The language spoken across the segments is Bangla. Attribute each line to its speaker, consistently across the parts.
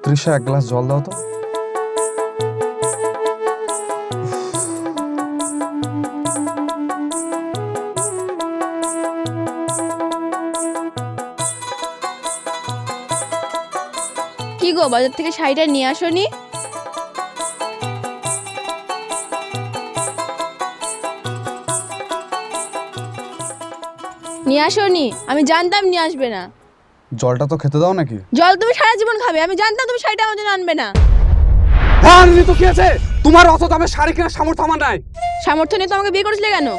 Speaker 1: তৃষা এক গ্লাস জল দাও তো।
Speaker 2: কি গো, বাজার থেকে শাড়িটা নিয়ে আসোনি? নিয়ে আসোনি? আমি জানতাম নিয়ে আসবে না।
Speaker 1: জলটা তো খেতে দাও নাকি?
Speaker 2: জল তুমি সারা জীবন খাবে, আমি জানতাম তুমি শাড়িটা আমার জন্য আনবে না।
Speaker 1: হ্যাঁ আনবি তো, কি আছে? তোমার অত দামের শাড়ি কেনার সামর্থ্য আমার নাই।
Speaker 2: সামর্থ্য নিয়ে তো আমাকে বিয়ে করেছিলে কেন?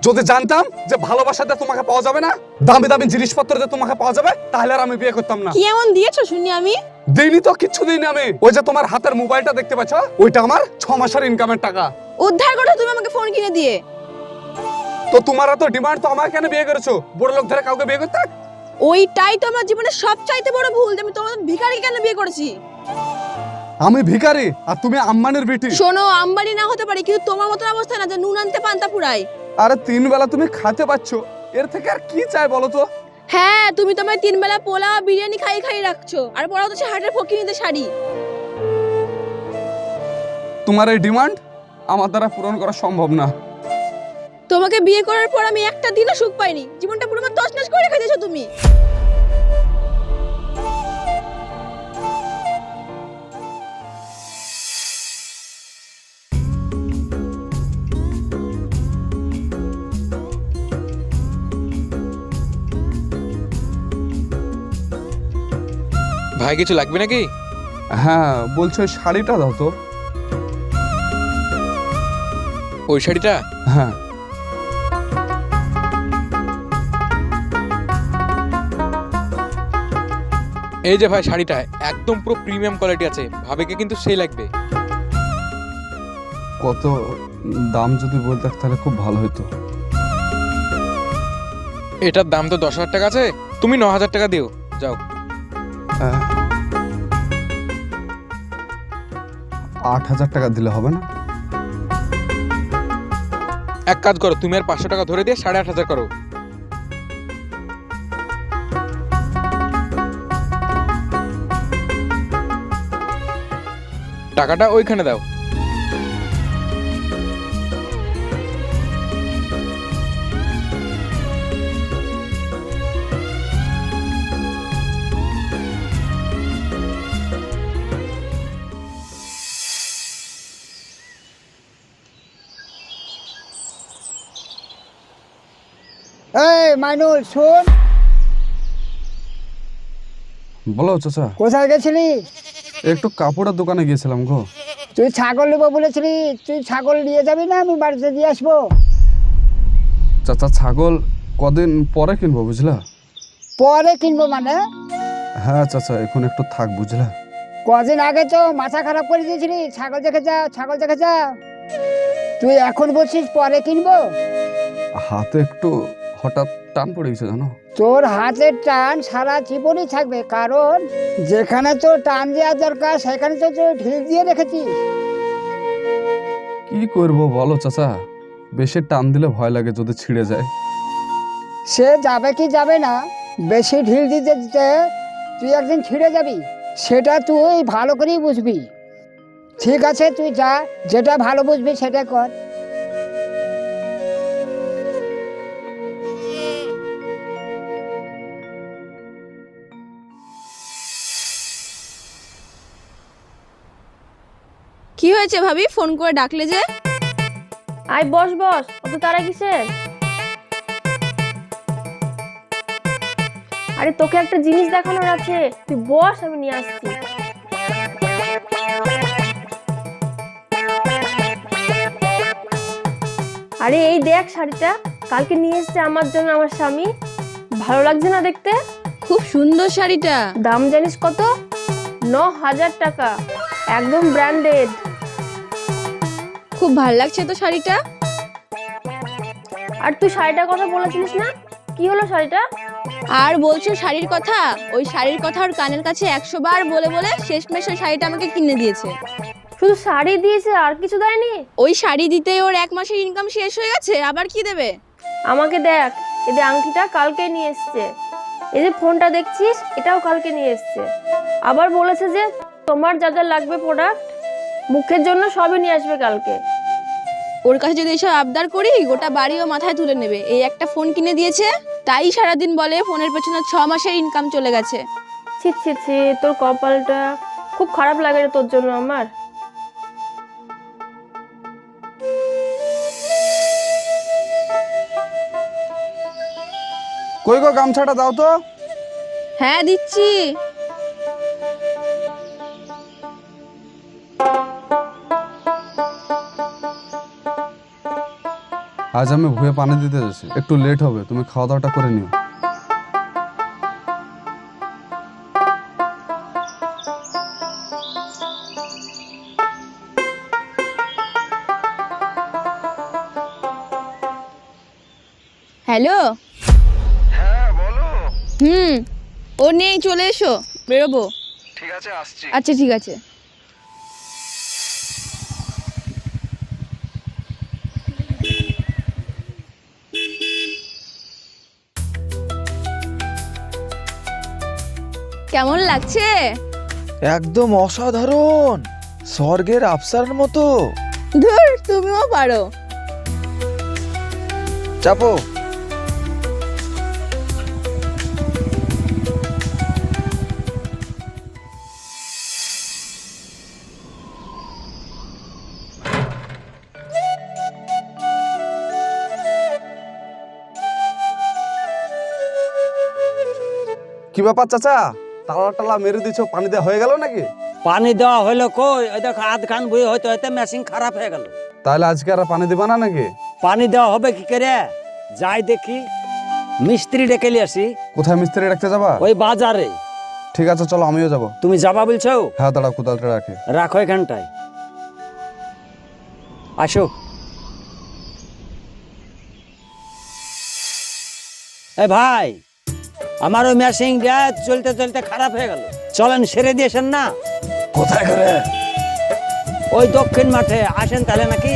Speaker 1: যদি জানতাম যে ভালোবাসাতে তোমাকে পাওয়া যাবে না, দামি দামি জিনিসপত্র দিয়ে তোমাকে পাওয়া যাবে, তাহলে আর আমি বিয়ে করতাম না।
Speaker 2: কি এমন দিয়েছো শুনি আমি?
Speaker 1: দেইনি তো, কিচ্ছু দিইনি আমি। ওই যে তোমার হাতের মোবাইলটা দেখতে পাচ্ছ, ওইটা আমার 6 মাসের ইনকামের টাকা।
Speaker 2: উদ্ধার করো তুমি আমাকে ফোন কিনে দিয়ে।
Speaker 1: তো তোমার এত ডিমান্ড, তো আমাকে কেন বিয়ে করেছো? বড় লোক ধরে কাউকে বিয়ে করতে?
Speaker 2: ওইটাই তো আমার জীবনের সবচাইতে বড় ভুল, যে আমি তোমার মতো ভিখারিকে কেন বিয়ে করেছি।
Speaker 1: আমি ভিখারি আর তুমি আম্বানির বেটি।
Speaker 2: শোনো, আম্বানি না হতে পারি, কিন্তু তোমার মতো অবস্থা না যে নুন আনতে পান্তা পুরাই।
Speaker 1: আরে 3 বেলা তুমি খেতে পাচ্ছ, এর থেকে আর কি চাই বলো তো?
Speaker 2: হ্যাঁ, তুমি তো আমায় 3 বেলা পোলাও বিরিয়ানি খাই খাই রাখছো, আর পরাও তো সে হাটের ফকিনিতে শাড়ি।
Speaker 1: তোমার এই ডিমান্ড আমার দ্বারা পূরণ করা সম্ভব না।
Speaker 2: তোমাকে বিয়ে করার পর আমি একটা দিনও সুখ পাইনি, জীবনটা পুরো তছনছ করে রেখে দিয়েছো তুমি।
Speaker 3: ভাই কিছু লাগবে নাকি?
Speaker 1: হ্যাঁ বলছো, ওই শাড়িটা দাও তো।
Speaker 3: ওই শাড়িটা?
Speaker 1: হ্যাঁ।
Speaker 3: এই যে ভাই শাড়িটা একদম পুরো প্রিমিয়াম কোয়ালিটি আছে, ভাবিকে কিন্তু সেই লাগবে।
Speaker 1: কত দাম যদি বলতে তাহলে খুব ভালো হতো।
Speaker 3: এটার দাম তো 10,000 টাকা আছে, তুমি 9,000 টাকা দিও, যাও।
Speaker 1: 8,000 টাকা দিলে হবে না?
Speaker 3: এক কাজ করো, তুমি আর 500 টাকা ধরে দিয়ে 8,500 করো। টাকাটা ওইখানে দাও।
Speaker 4: এই মাইনুল শোন,
Speaker 1: বলো চাচা।
Speaker 4: কোথায় গেছিলি?
Speaker 1: একটু কাপড়ের দোকানে গিয়েছিলাম গো।
Speaker 4: তুই ছাগল নেবো বলেছিলি, তুই ছাগল নিয়ে যাবি না আমি বাড়িতে দিয়ে আসবো?
Speaker 1: চাচা ছাগল কদিন পরে কিনবো বুঝলা।
Speaker 4: পরে কিনবো মানে?
Speaker 1: হ্যাঁ চাচা, এখন একটু থাক বুঝলা।
Speaker 4: কদিন আগে তো মাথা খারাপ করে দিয়েছিলি, ছাগল দেখে যা ছাগল দেখে যা। তুই এখন বলছিস পরে কিনবো?
Speaker 1: হাতে একটু হঠাৎ টান পড়ে গেছে জানো।
Speaker 4: তোর হাতের টান সারা জীবনই থাকবে, কারণ যেখানে তোর টান দেওয়ার দরকার সেখানে তো তুই ঢিল দিয়ে রেখেছিস।
Speaker 1: কি করবো বলো চাচা, বেশি টান দিলে ভয় লাগে যদি ছিঁড়ে যায়।
Speaker 4: সে যাবে কি যাবে না, বেশি ঢিল দিতে দিতে তুই একদিন ছিঁড়ে যাবি, সেটা তুই ভালো করেই বুঝবি। ঠিক আছে তুই যা, যেটা ভালো বুঝবি সেটা কর।
Speaker 2: কি হয়েছে ভাবি, ফোন করে ডাকলে যে?
Speaker 5: আয় বস বস, অত তারা কিসের? আরে তোকে একটা জিনিস দেখানোর আছে, তুই বস, আমি নিয়ে আসছি। আরে এই দেখ শাড়িটা, কালকে নিয়ে এসেছে আমার জন্য আমার স্বামী। ভালো লাগছে না দেখতে?
Speaker 2: খুব সুন্দর শাড়িটা।
Speaker 5: দাম জানিস কত? 9,000 টাকা, একদম ব্র্যান্ডেড।
Speaker 2: খুব ভালো লাগছে তো শাড়িটা।
Speaker 5: আর তুই শাড়িটার কথা বলেছিলিস না, কি হলো শাড়িটা?
Speaker 2: আর বলছো শাড়ির কথা? ওই শাড়ির কথা ওর কানের কাছে 100 বার বলে বলে শেষমেশ ওই শাড়িটা আমাকে কিনে দিয়েছে।
Speaker 5: শুধু শাড়ি দিয়েছে, আর কিছু দেয়নি?
Speaker 2: ওই শাড়ি দিতে ওর 1 মাসের ইনকাম শেষ হয়ে গেছে, আবার কি দেবে?
Speaker 5: আমাকে দেখ, এদের আংটিটা কালকে নিয়ে এসছে, এই যে ফোনটা দেখছিস এটাও কালকে নিয়ে এসছে। আবার বলেছে যে তোমার যা যা লাগবে প্রোডাক্ট মুখের জন্য সবই নিয়ে আসবে কালকে।
Speaker 2: ওর কাছে যদি এসব আবদার করি গোটা বাড়িও মাথায় তুলে নেবে। এই একটা ফোন কিনে দিয়েছে, তাই সারাদিন বলে ফোনের পেছনে 6 মাসের ইনকাম চলে গেছে।
Speaker 5: ছি ছি ছি, তোর কপালটা খুব খারাপ লাগে রে তোর জন্য আমার।
Speaker 1: কই গো, গামছাটা দাও তো।
Speaker 2: হ্যাঁ দিচ্ছি।
Speaker 1: আজ আমি ভুয়ে পানি দিতে যাচ্ছি, একটু লেট হবে, তুমি খাওয়া দাওয়াটা করে নিও।
Speaker 2: হ্যালো।
Speaker 6: হ্যাঁ বলো।
Speaker 2: ও নেই, চলে এসো, বেরোবো।
Speaker 6: ঠিক আছে, আসছি।
Speaker 2: আচ্ছা ঠিক আছে। কেমন লাগছে?
Speaker 6: একদম অসাধারণ, স্বর্গের আফসারের মতো।
Speaker 2: ধুর, তুমিও পারো।
Speaker 6: চাপো।
Speaker 1: কি ব্যাপার চাচা, তালা টালা মেরে দিছো, পানি দেওয়া হয়ে গেল নাকি?
Speaker 7: পানি দেওয়া হইলো কই, ওই দেখো আধ খান বই হয়তো হয়তো মেশিন খারাপ হয়ে গেল।
Speaker 1: তাহলে আজকে আর পানি দিবা না নাকি?
Speaker 7: পানি দেওয়া হবে কি করে, যাই দেখি মিস্ত্রি ডেকে নিয়ে আসি।
Speaker 1: কোথায় মিস্ত্রি রাখতে যাবা?
Speaker 7: ওই বাজারে।
Speaker 1: ঠিক আছে চলো, আমিও যাবো।
Speaker 7: তুমি যাবা বলছো?
Speaker 1: হ্যাঁ দাঁড়া, কোদালটা রাখে।
Speaker 7: রাখো এখানটায়, আসো। এ ভাই, আমার ওই মেশিন চলতে চলতে খারাপ হয়ে গেল, চলেন সেরে দিয়েছেন না?
Speaker 1: কোথায় করে?
Speaker 7: ওই দক্ষিণ মাঠে আসেন তাহলে নাকি?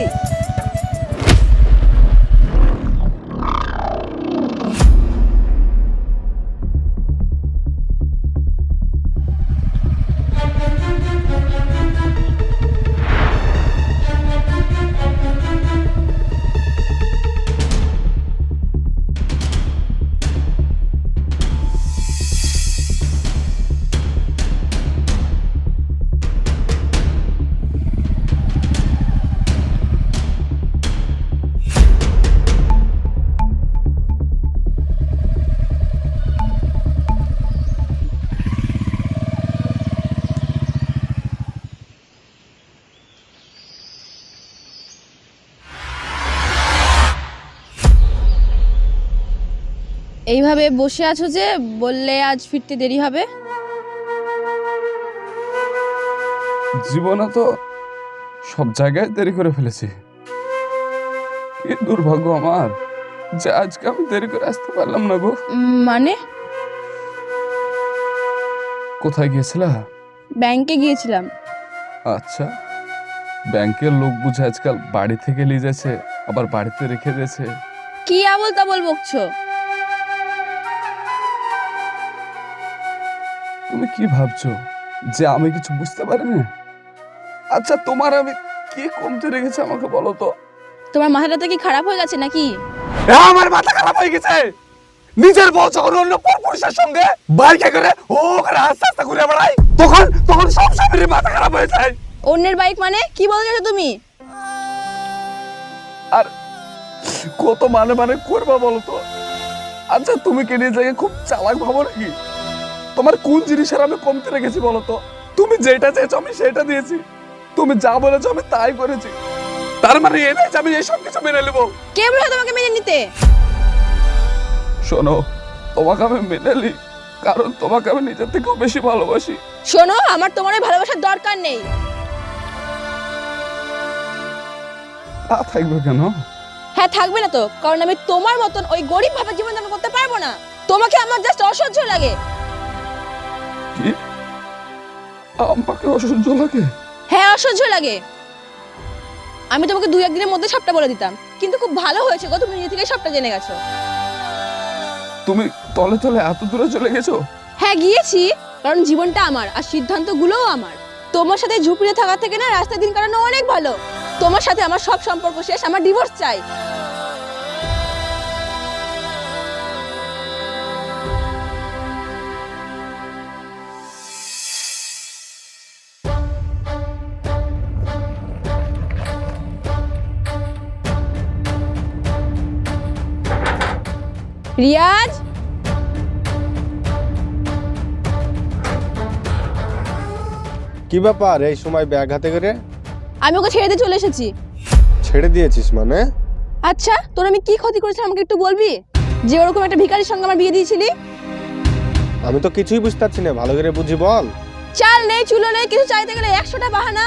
Speaker 2: এইভাবে বসে আছো যে, বললে আজ ফিরতে দেরি হবে।
Speaker 1: জীবনে তো সব জায়গায় দেরি করে ফেলেছি, কি দুর্ভাগ্য আমার যে আজকে আমি দেরি করে আসতে পারলাম না গো।
Speaker 2: মানে?
Speaker 1: কোথায় গিয়েছিলা?
Speaker 2: ব্যাংকে গিয়েছিলাম।
Speaker 1: আচ্ছা, ব্যাংকের লোক বুঝে আজকাল বাড়ি থেকে নিয়ে যাচ্ছে, আবার বাড়িতে রেখে দিয়েছে।
Speaker 2: কি আবল তাবল বকছো?
Speaker 1: তুমি কি ভাবছো যে আমি কিছু বুঝতে পারি না? আচ্ছা, তোমার আমি কি কমতে রেখেছে আমাকে বলো তো।
Speaker 2: তোমার মাথাটা কি খারাপ হয়ে গেছে নাকি?
Speaker 1: আমার মাথা খারাপ হয়ে গেছে। নিজের বউ যখন অন্য পুরুষের সঙ্গে বাইকে করে ও করে আস্তে আস্তে ঘুরে বেড়াই, তখন তখন সব সময় মাথা খারাপ হয়ে যায়।
Speaker 2: অন্যের বাইক মানে কি বলতে চাইছো তুমি?
Speaker 1: আর কত মানে মানে করবা বলো তো। আচ্ছা, তুমি কি নিয়ে জায়গায় খুব চালাক ভাবো নাকি? তোমার কোন জিনিসের আমি কমতে রেখেছি বলো তো? তুমি যেটা চেয়েছো আমি সেটা দিয়েছি, তুমি যা বলেছো আমি তাই করেছি, তার মানে এই নয় যে আমি এইসব কিছু মেনে নেবো।
Speaker 2: কে বলে তোমাকে মেনে নিতে?
Speaker 1: শোনো, তোমাকে আমি মেনে নিই কারণ তোমাকে আমি নিজের থেকেও বেশি ভালোবাসি।
Speaker 2: শোনো, আমার তোমার এই ভালোবাসার দরকার নেই।
Speaker 1: তা থাকবে কেন?
Speaker 2: হ্যাঁ থাকবে না তো, কারণ আমি তোমার মতন ওই গরিব ভাবে জীবন যাপন করতে পারবো না। তোমাকে আমার জাস্ট অসহ্য লাগে।
Speaker 1: কি? আমাকে অসহ্য লাগে?
Speaker 2: হ্যাঁ অসহ্য লাগে। আমি তোমাকে 2-1 দিনের মধ্যে সবটা বলে দিতাম, কিন্তু খুব ভালো হয়েছে গো, তুমি নিজে থেকে সবটা জেনে গেছো।
Speaker 1: তুমি তলে তলে এত দূরে চলে গেছো?
Speaker 2: হ্যাঁ গিয়েছি, কারণ জীবনটা আমার আর সিদ্ধান্তগুলোও আমার। তোমার সাথে ঝুপড়িতে থাকা থেকে না রাস্তায় দিন কাটানো অনেক ভালো। তোমার সাথে আমার সব সম্পর্ক শেষ, আমার ডিভোর্স চাই। রিয়াজ,
Speaker 8: কি ব্যাপার এই সময় ব্যাগ হাতে করে?
Speaker 2: আমি ওকে ছেড়ে দিয়ে চলে এসেছি।
Speaker 8: ছেড়ে দিয়েছিস মানে?
Speaker 2: আচ্ছা, তোর আমি কি ক্ষতি করেছিলাম আমাকে একটু বলবি? যে ওরকম একটা ভিখারির সঙ্গে আমার বিয়ে দিয়েছিলি।
Speaker 8: আমি তো কিছুই বুঝতে পারছি না, ভালো করে বুঝি বল।
Speaker 2: চাল নেই, চুলো নেই, কিছু চাইতে গেলে 100টা বাহানা।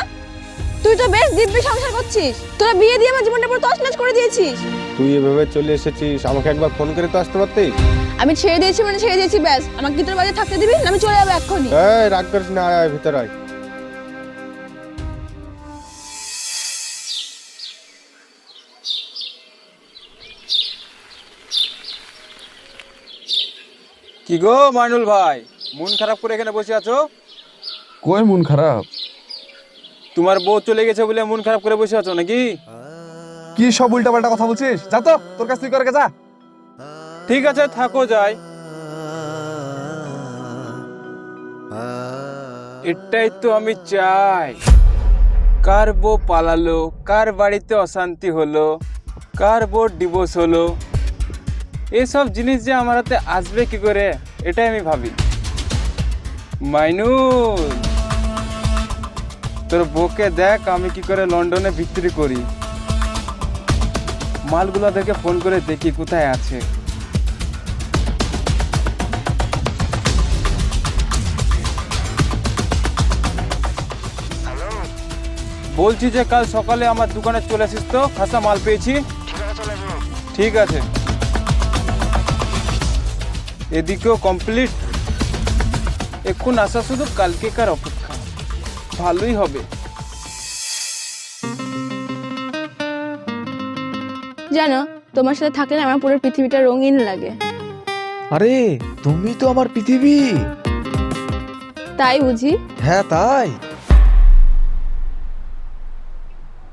Speaker 2: তুই তো বেশ দিব্যি সংসার করছিস, তোরা বিয়ে দিয়ে আমার জীবনটা পুরো তছনছ করে দিয়েছিস।
Speaker 8: তুই এভাবে চলে এসেছিস, আমাকে একবার ফোন করে তো আসতে পারতিস।
Speaker 2: আমি ছেড়ে দিয়েছি মানে ছেড়ে দিয়েছি, ব্যাস। আমাকে কি তোর বাড়িতে থাকতে দিবি না আমি চলে যাবো এক্ষুনি?
Speaker 8: এই রাগ করিস না, আয় আয় ভিতরে আয়।
Speaker 3: কি গো মাইনুল ভাই, মন খারাপ করে এখানে বসে আছো?
Speaker 1: কই মন খারাপ?
Speaker 3: তোমার বউ চলে গেছে বলে মন খারাপ করে বসে আছো নাকি?
Speaker 1: কি সব উল্টাপাল্টা কথা বলছিস? যা তো, তোর কাছ থেকে করে যা।
Speaker 3: ঠিক আছে, থাকো যাই। এটাই তো আমি চাই। কার বউ পালালো, কার বাড়িতে অশান্তি হলো, কার বউ ডিভোর্স হলো, এসব জিনিস যে আমার হাতে আসবে কি করে, এটাই আমি ভাবি। মাইনুল, তোর বউকে দেখ আমি কি করে লন্ডনে বিক্রি করি। মালগুলাদেরকে ফোন করে দেখি কোথায় আছে। বলছি যে কাল সকালে আমার দোকানে চলে আসিস তো, খাসা মাল পেয়েছি। ঠিক আছে, এদিকেও কমপ্লিট। এখন আসা শুধু কালকেকার অপেক্ষা, ভালোই হবে।
Speaker 2: জানো, তোমার সাথে থাকলে আমার পুরো পৃথিবীটা রঙিন লাগে।
Speaker 6: আরে তুমি তো আমার পৃথিবী।
Speaker 2: তাই বুঝি?
Speaker 6: হ্যাঁ তাই।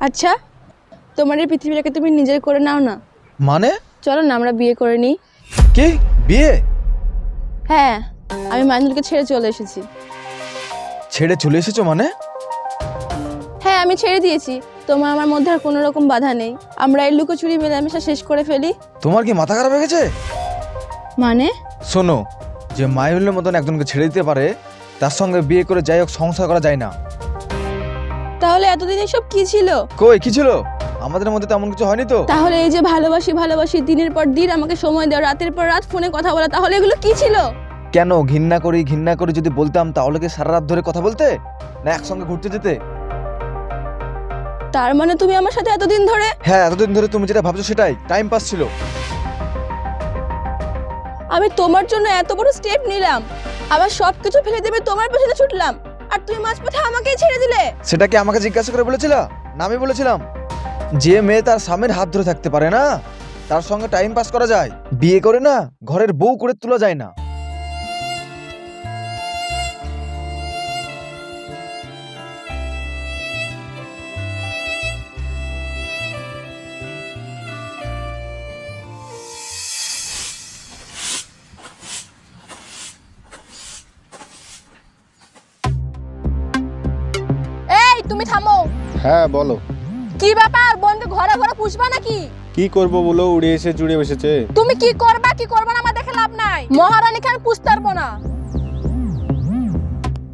Speaker 2: আচ্ছা, তোমার এই পৃথিবীটাকে তুমি নিজের করে নাও না।
Speaker 6: মানে?
Speaker 2: চলো না আমরা বিয়ে করে নিই।
Speaker 6: কি বিয়ে?
Speaker 2: হ্যাঁ, আমি মাইনুলকে ছেড়ে চলে এসেছি।
Speaker 6: ছেড়ে চলে এসেছো মানে?
Speaker 2: হ্যাঁ, আমি ছেড়ে দিয়েছি। তোমার আমার মধ্যে আর কোনো রকম বাধা নেই। আমরা এই লুকোচুরি মেলামেশা শেষ করে ফেলি।
Speaker 6: তোমার কি মাথা খারাপ হয়ে গেছে?
Speaker 2: মানে?
Speaker 6: শোনো, যে মাইনুলের মতন একজনকে ছেড়ে দিতে পারে তার সঙ্গে বিয়ে করে যাই হোক সংসার করা যায় না।
Speaker 2: তাহলে এতদিন এসব কি ছিল?
Speaker 6: কই কি ছিল? আমাদের মধ্যে তেমন কিছু হয়নি তো।
Speaker 2: তাহলে এই যে ভালোবাসি ভালোবাসি দিনের পর দিন আমাকে সময় দেওয়া, রাতের পর রাত ফোনে কথা বলা, তাহলে এগুলো কি ছিল?
Speaker 6: কেন ঘৃণা করি যদি বলতাম তাহলে কি সারা রাত ধরে কথা বলতে, না একসঙ্গে ঘুরতে যেতে?
Speaker 2: তার মানে তুমি আমার সাথে এতদিন ধরে?
Speaker 6: হ্যাঁ, এতদিন ধরে তুমি যেটা ভাবছো সেটাই টাইম পাস ছিল।
Speaker 2: আমি তোমার জন্য এত বড় স্টেপ নিলাম, আবার সবকিছু ফেলে দেবে তোমার পেছনে ছুটলাম, আর তুমি মাঝপথে আমাকেই ছেড়ে দিলে।
Speaker 6: সেটা কি আমাকে জিজ্ঞাসা করে বলেছিলা না আমি বলেছিলাম? যে মেয়ে তার স্বামীর হাত ধরে থাকতে পারে না তার সঙ্গে টাইম পাস করা যায়, বিয়ে করে না ঘরের বউ করে তোলা যায় না।
Speaker 2: এই তুমি থামো।
Speaker 8: হ্যাঁ বলো।
Speaker 2: কি ব্যাপার, বোনকে ঘরে ঘরে পুষবা নাকি?
Speaker 8: কি করব বলো, উড়ে এসে জুড়ে বসেছে।
Speaker 2: তুমি কি করবা না আমার দেখে লাভ নাই। মহারানী খান পুষতে পারবো না।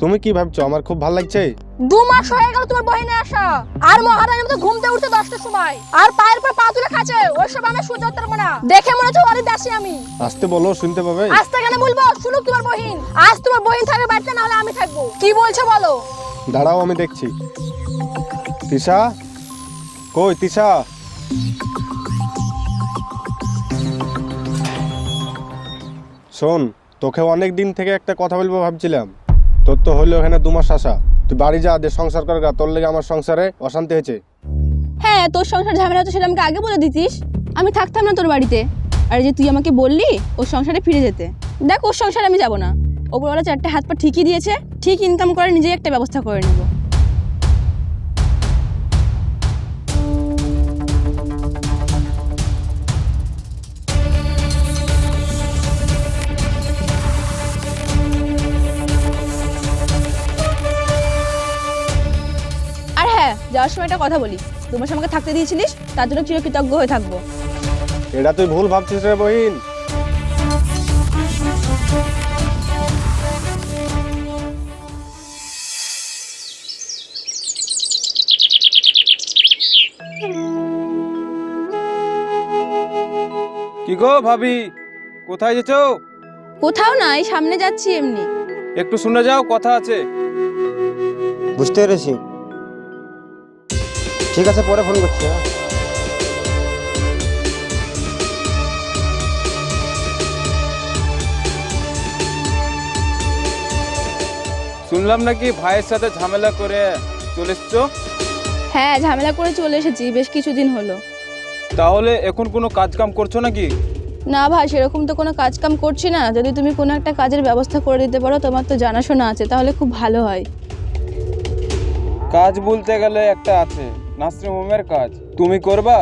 Speaker 8: তুমি কি ভাবছো আমার খুব ভালো লাগছে?
Speaker 2: 2 মাস হয়ে গেল তোমার বহিনে আসা, আর মহারানীর মতো ঘুমতে উঠতে 10টার সময়, আর পায়ের পর পা তুলে খাচ্ছে, ওইসব আমি সহ্য করতে পারবো না। দেখে মনে হচ্ছে ওরই দাসী আমি।
Speaker 8: আসতে বলো, শুনতে পাবে।
Speaker 2: আসতে কেন বলবো, শুনুক তোমার বহিন। আজ তোমার বহিন থাকবে বাড়িতে, না হলে আমি থাকবো। কি বলছো বলো?
Speaker 8: দাঁড়াও আমি দেখছি। তিশা, কই তিশা? শোন, তোকে অনেক দিন থেকে একটা কথা বলবো ভাবছিলাম। তোর তো হইলো এখানে 2 মাস আসা, তুই বাড়ি যা, দে সংসার কর গা। তোর লেগে আমার সংসারে অশান্তি হয়েছে।
Speaker 2: হ্যাঁ, তোর সংসার ঝামেলা হচ্ছে সেটা আমাকে আগে বলে দিতিস, আমি থাকতাম না তোর বাড়িতে। আর যে তুই আমাকে বললি ওর সংসারে ফিরে যেতে, দেখ ওর সংসারে আমি যাব না। ওপরওয়ালা 4টে হাত পা ঠিকই দিয়েছে, ঠিক ইনকাম করে নিজেই একটা ব্যবস্থা করে নেব। হ্যাঁ, যাওয়ার সময় একটা কথা বলি, 2 মাস আমাকে থাকতে দিয়েছিলিস, তার জন্য চিরকৃতজ্ঞ হয়ে থাকবো।
Speaker 8: এটা তুই ভুল ভাবছিস রে বহিন।
Speaker 3: কি গো ভাবি, কোথায় যেছ?
Speaker 2: কোথাও না, এই সামনে যাচ্ছি এমনি।
Speaker 3: একটু শুনে যাও, কথা আছে।
Speaker 9: বুঝতে পেরেছি, ঠিক আছে, পরে ফোন করছি। হ্যাঁ,
Speaker 3: শুনলাম নাকি ভাইয়ের সাথে ঝামেলা করে চলে এসছো।
Speaker 2: হ্যাঁ, ঝামেলা করে চলে এসেছি, বেশ কিছুদিন হলো।
Speaker 3: তাহলে এখন কোনো কাজ কাম করছো নাকি?
Speaker 2: না ভাই, সেরকম তো কোনো কাজ কাম করছি না। যদি তুমি কোনো একটা কাজের ব্যবস্থা করে দিতে পারো, তোমার তো জানাশোনা আছে, তাহলে খুব ভালো হয়।
Speaker 3: কাজ বলতে গেলে একটা আছে, নার্সিং হোমের কাজ। তুমি করবা?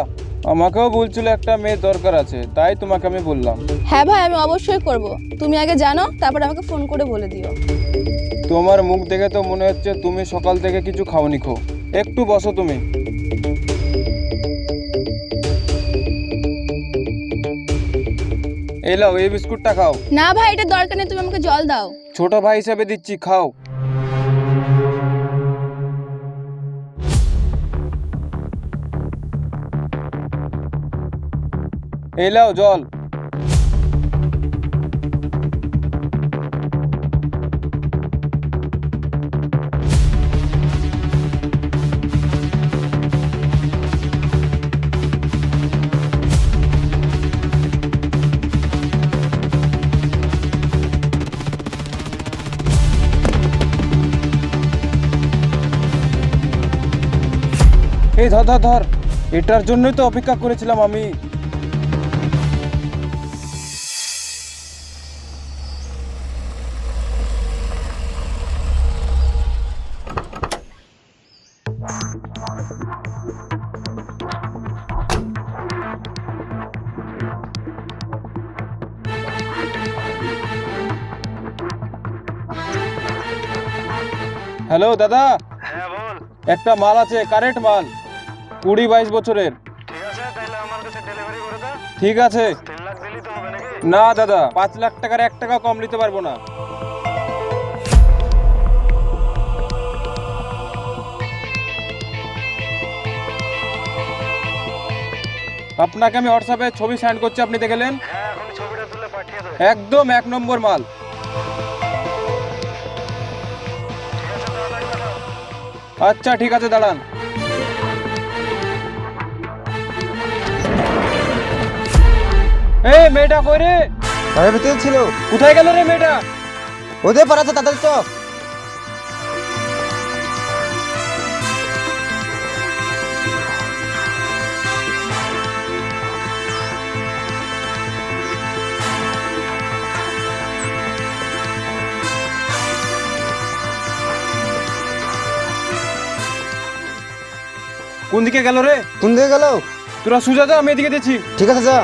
Speaker 3: আমাকেও বলছিল একটা মেয়ে দরকার আছে, তাই তোমাকে আমি বললাম।
Speaker 2: হ্যাঁ ভাই, আমি অবশ্যই করব। তুমি আগে জানো, তারপর আমাকে ফোন করে বলে দিও।
Speaker 3: তোমার মুখ দেখে তো মনে হচ্ছে তুমি সকাল থেকে কিছু খাওনি। একটু বসো তুমি। এই লাও, এই বিস্কুটটা খাও।
Speaker 2: না ভাই, এটা দরকার নেই, তুমি আমাকে জল দাও।
Speaker 3: ছোট ভাই হিসাবে দিচ্ছি, খাও। এই লাও জল। এই ধর ধর ধর, এটার জন্যই তো অপেক্ষা করেছিলাম আমি। হ্যালো দাদা।
Speaker 8: হ্যাঁ বল।
Speaker 3: একটা মাল আছে, কারেন্ট মাল, 20-22 বছরের।
Speaker 8: ঠিক আছে, তাহলে আমার কাছে ডেলিভারি করে দাও।
Speaker 3: ঠিক আছে।
Speaker 8: 3 লাখ দিলেই তো হবে নাকি?
Speaker 3: না দাদা, 5 লাখ টাকার 1 টাকা কম নিতে পারবো না। আপনাকে আমি হোয়াটসঅ্যাপে ছবি সেন্ড করছি, আপনি দেখলেন?
Speaker 8: হ্যাঁ, এখন ছবিটা তুলে পাঠিয়ে দাও।
Speaker 3: একদম 1 নম্বর মাল। আচ্ছা ঠিক আছে, দাঁড়ান। এই মেয়েটা কই রে?
Speaker 9: ঘরের ভিতরে ছিল।
Speaker 3: কোথায় গেল রে মেয়েটা?
Speaker 9: ওদের পাড়াতে তাদের চ।
Speaker 3: কোন দিকে গেল রে?
Speaker 9: কোন দিকে গেল?
Speaker 3: তোরা সুজা যা, আমি এদিকে দিচ্ছি।
Speaker 9: ঠিক আছে, যা।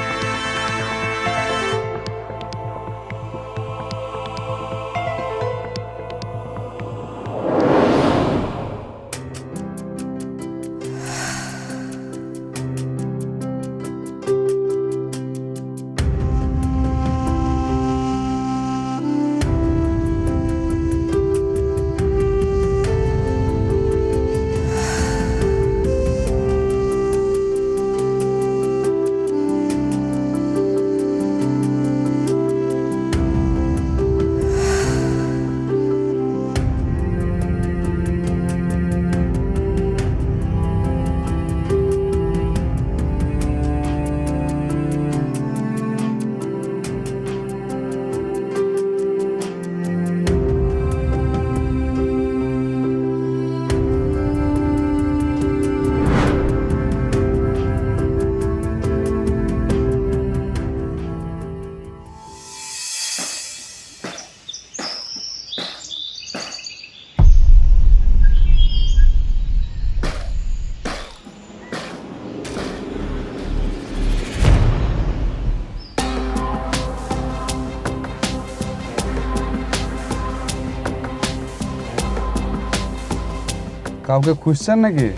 Speaker 1: কাউকে খুঁজছেন নাকি?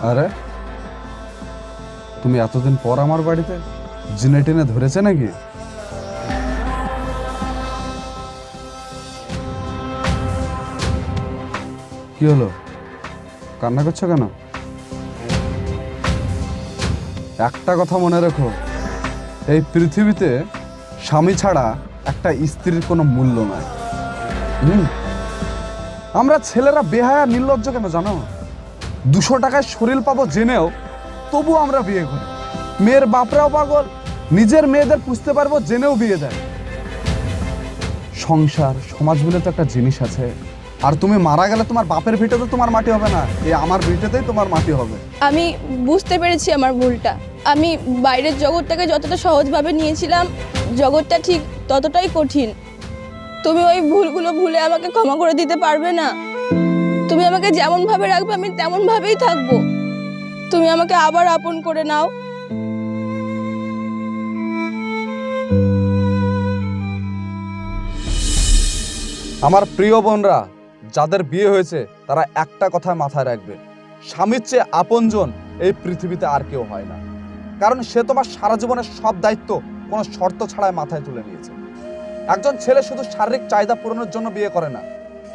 Speaker 1: আরে তুমি এতদিন পর আমার বাড়িতে, জিনে টেনে ধরেছে নাকি? কি হলো, কান্না করছো কেন? একটা কথা মনে রেখো, এই পৃথিবীতে স্বামী ছাড়া একটা স্ত্রীর কোনো মূল্য নাই। আমরা ছেলেরা বেহায়া নির্লজ্জ কেন জানো? 200 টাকায় শরীর পাবো জেনেও তবু আমরা বিয়ে করি। মেয়ের বাপরাও পাগল, নিজের মেয়েদের পুষতে পারবো জেনেও বিয়ে দেয়। সংসার সমাজ বলে তো একটা জিনিস আছে। আর তুমি মারা গেলে তোমার বাপের ভিটেতে তোমার মাটি হবে না, এই আমার ভিটেতেই তোমার মাটি হবে।
Speaker 2: আমি বুঝতে পেরেছি আমার ভুলটা। আমি বাইরের জগৎটাকে যতটা সহজভাবে নিয়েছিলাম, জগৎটা ঠিক ততটাই কঠিন। তুমি ওই ভুলগুলো ভুলে আমাকে ক্ষমা করে দিতে পারবে না? তুমি আমাকে যেমন ভাবে রাখবে আমি তেমন ভাবেই থাকবো। তুমি আমাকে আবার আপন করে নাও।
Speaker 1: আমার প্রিয় বোনরা, যাদের বিয়ে হয়েছে তারা একটা কথা মাথায় রাখবে, স্বামীর চেয়ে আপনজন এই পৃথিবীতে আর কেউ হয় না। কারণ সে তোমার সারা জীবনের সব দায়িত্ব কোনো শর্ত ছাড়াই মাথায় তুলে নিয়েছে। একজন ছেলে শুধু শারীরিক চাহিদা পূরণের জন্য বিয়ে করে না,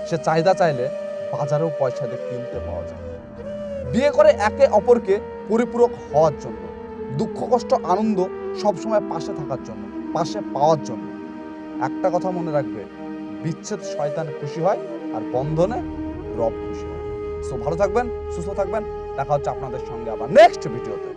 Speaker 1: সে চাহিদা চাইলে বাজারেও পয়সা দিয়ে কিনতে পাওয়া যায়। বিয়ে করে একে অপরকে পরিপূরক হওয়ার জন্য, দুঃখ কষ্ট আনন্দ সবসময় পাশে থাকার জন্য, পাশে পাওয়ার জন্য। একটা কথা মনে রাখবে, বিচ্ছেদ শয়তান খুশি হয় আর বন্ধনে রব খুশি হয়। সো ভালো থাকবেন, সুস্থ থাকবেন, দেখা হচ্ছে আপনাদের সঙ্গে আবার নেক্সট ভিডিওতে।